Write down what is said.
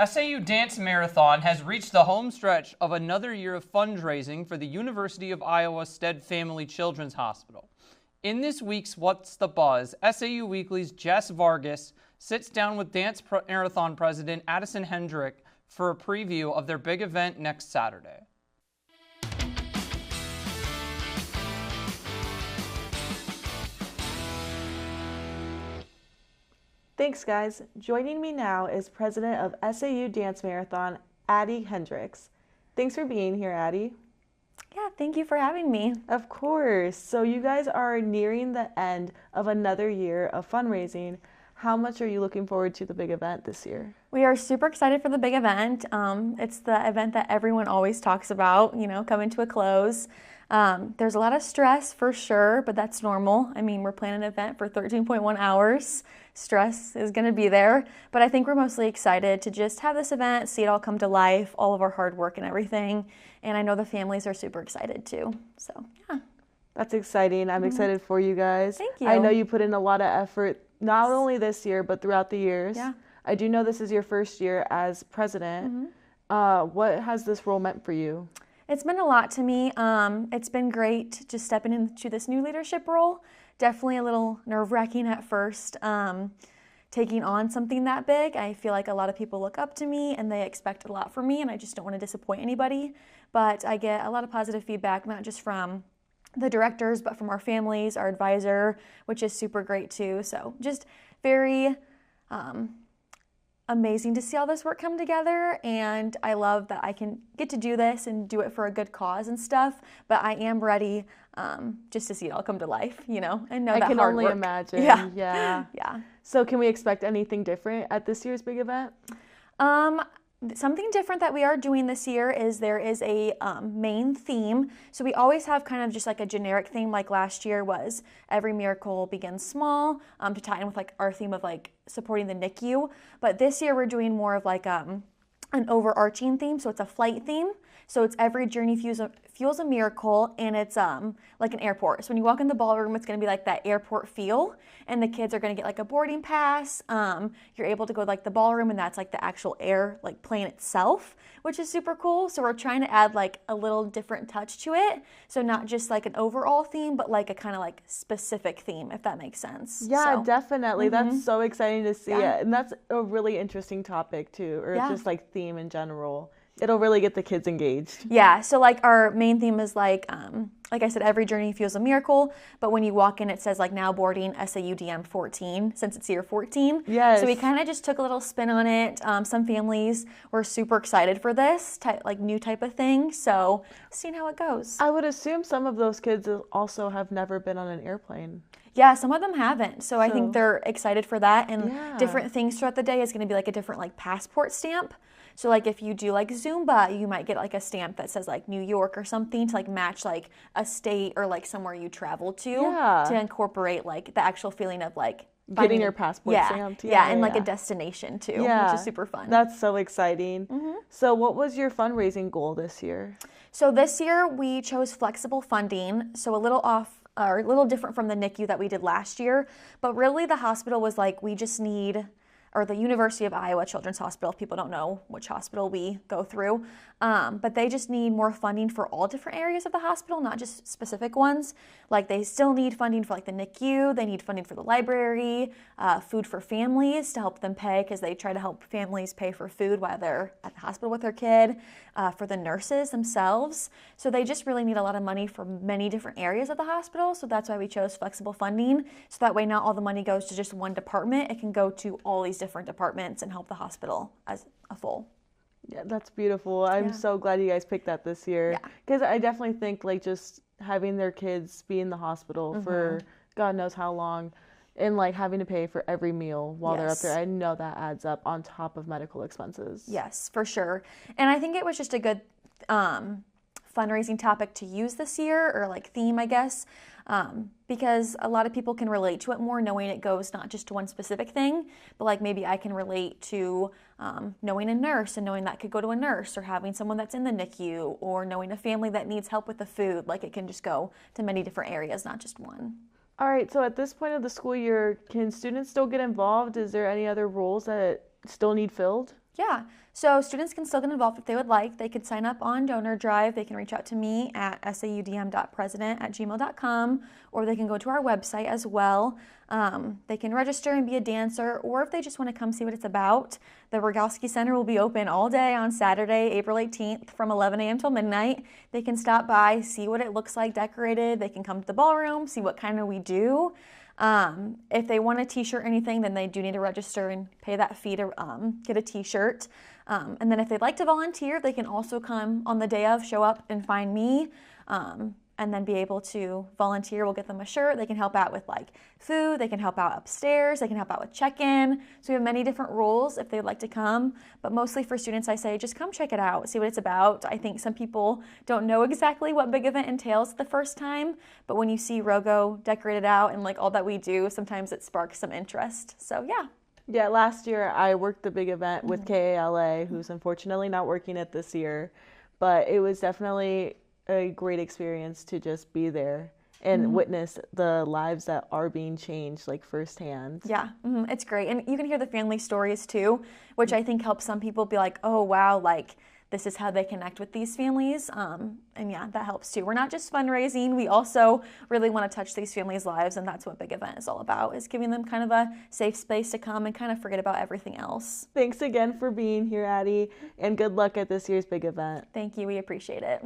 SAU Dance Marathon has reached the home stretch of another year of fundraising for the University of Iowa Stead Family Children's Hospital. In this week's What's the Buzz, SAU Weekly's Jess Vargas sits down with Dance Marathon President Addi Hendrick for a preview of their big event next Saturday. Thanks, guys. Joining me now is President of SAU Dance Marathon, Addi Hendrick. Thanks for being here, Addi. Yeah, thank you for having me. Of course. So you guys are nearing the end of another year of fundraising. How much are you looking forward to the big event this year? We are super excited for the big event. It's the event that everyone always talks about, coming to a close. There's a lot of stress for sure, but that's normal. I mean, we're planning an event for 13.1 hours. Stress is going to be there, but I think we're mostly excited to just have this event, see it all come to life, all of our hard work and everything. And I know the families are super excited too. So, yeah. That's exciting. I'm excited for you guys. Thank you. I know you put in a lot of effort, not only this year, but throughout the years. Yeah. I do know this is your first year as president. What has this role meant for you? It's been a lot to me. It's been great just stepping into this new leadership role. Definitely a little nerve-wracking at first, taking on something that big. I feel like a lot of people look up to me and they expect a lot from me, and I just don't want to disappoint anybody. But I get a lot of positive feedback, not just from the directors, but from our families, our advisor, which is super great too. So just very amazing to see all this work come together, and I love that I can get to do this and do it for a good cause and stuff, but I am ready just to see it all come to life, and know that I can hard only work. imagine. Yeah. So can we expect anything different at this year's big event? Something different that we are doing this year is there is a main theme. So we always have kind of just like a generic theme, like last year was Every Miracle Begins Small, to tie in with like our theme of like supporting the NICU. But this year we're doing more of like an overarching theme. So it's a flight theme. So it's Every Journey Fuels a Miracle, and it's like an airport. So when you walk in the ballroom, it's going to be like that airport feel, and the kids are going to get like a boarding pass. You're able to go to like the ballroom, and that's like the actual plane itself, which is super cool. So we're trying to add like a little different touch to it. So not just like an overall theme, but like a kind of like specific theme, if that makes sense. Yeah, definitely. That's so exciting to see it. And that's a really interesting topic too, or just like theme in general. It'll really get the kids engaged. Yeah, so like our main theme is like I said, Every Journey Fuels a Miracle, but when you walk in, it says like now boarding SAUDM 14, since it's year 14. Yes. So we kind of just took a little spin on it. Some families were super excited for this new type of thing, so seeing how it goes. I would assume some of those kids also have never been on an airplane. Yeah, some of them haven't. So I think they're excited for that. And different things throughout the day is going to be like a different like passport stamp. So like if you do like Zumba, you might get like a stamp that says like New York or something to like match like a state or like somewhere you travel to incorporate like the actual feeling of like getting your passport stamped. And like a destination too, which is super fun. That's so exciting. So what was your fundraising goal this year? So this year we chose flexible funding, so a little different from the NICU that we did last year, but really the hospital was like, we just need, or the University of Iowa Children's Hospital, if people don't know which hospital we go through, but they just need more funding for all different areas of the hospital, not just specific ones. Like they still need funding for like the NICU, they need funding for the library, food for families to help them pay, because they try to help families pay for food while they're at the hospital with their kid, for the nurses themselves. So they just really need a lot of money for many different areas of the hospital. So that's why we chose flexible funding. So that way not all the money goes to just one department, it can go to all these different departments and help the hospital as a full. Yeah, that's beautiful. I'm so glad you guys picked that this year, because I definitely think like just having their kids be in the hospital for God knows how long, and like having to pay for every meal while they're up there, I know that adds up on top of medical expenses. Yes, for sure. And I think it was just a good fundraising topic to use this year, or like theme, I guess, because a lot of people can relate to it more, knowing it goes not just to one specific thing, but like maybe I can relate to knowing a nurse and knowing that could go to a nurse, or having someone that's in the NICU, or knowing a family that needs help with the food. Like it can just go to many different areas, not just one. All right, so at this point of the school year, can students still get involved? Is there any other roles that still need filled? Yeah, so students can still get involved if they would like. They could sign up on Donor Drive. They can reach out to me at saudm.president@gmail.com, or they can go to our website as well. They can register and be a dancer, or if they just want to come see what it's about, the Rogowski Center will be open all day on Saturday, April 18th from 11 a.m. till midnight. They can stop by, see what it looks like decorated. They can come to the ballroom, see what kind of we do. If they want a t-shirt or anything, then they do need to register and pay that fee to get a t-shirt. And then if they'd like to volunteer, they can also come on the day of, show up and find me, and then be able to volunteer. We'll get them a shirt. They can help out with like food. They can help out upstairs. They can help out with check-in. So we have many different roles if they'd like to come. But mostly for students, I say just come check it out, see what it's about. I think some people don't know exactly what Big Event entails the first time, but when you see Rogo decorated out and like all that we do, sometimes it sparks some interest. So yeah. Yeah, last year I worked the Big Event with KALA, who's unfortunately not working it this year, but it was definitely a great experience to just be there and witness the lives that are being changed like firsthand. Yeah, it's great. And you can hear the family stories too, which I think helps some people be like, oh wow, like this is how they connect with these families. And yeah, that helps too. We're not just fundraising, we also really want to touch these families' lives, and that's what Big Event is all about, is giving them kind of a safe space to come and kind of forget about everything else. Thanks again for being here, Addi, and good luck at this year's Big Event. Thank you, we appreciate it.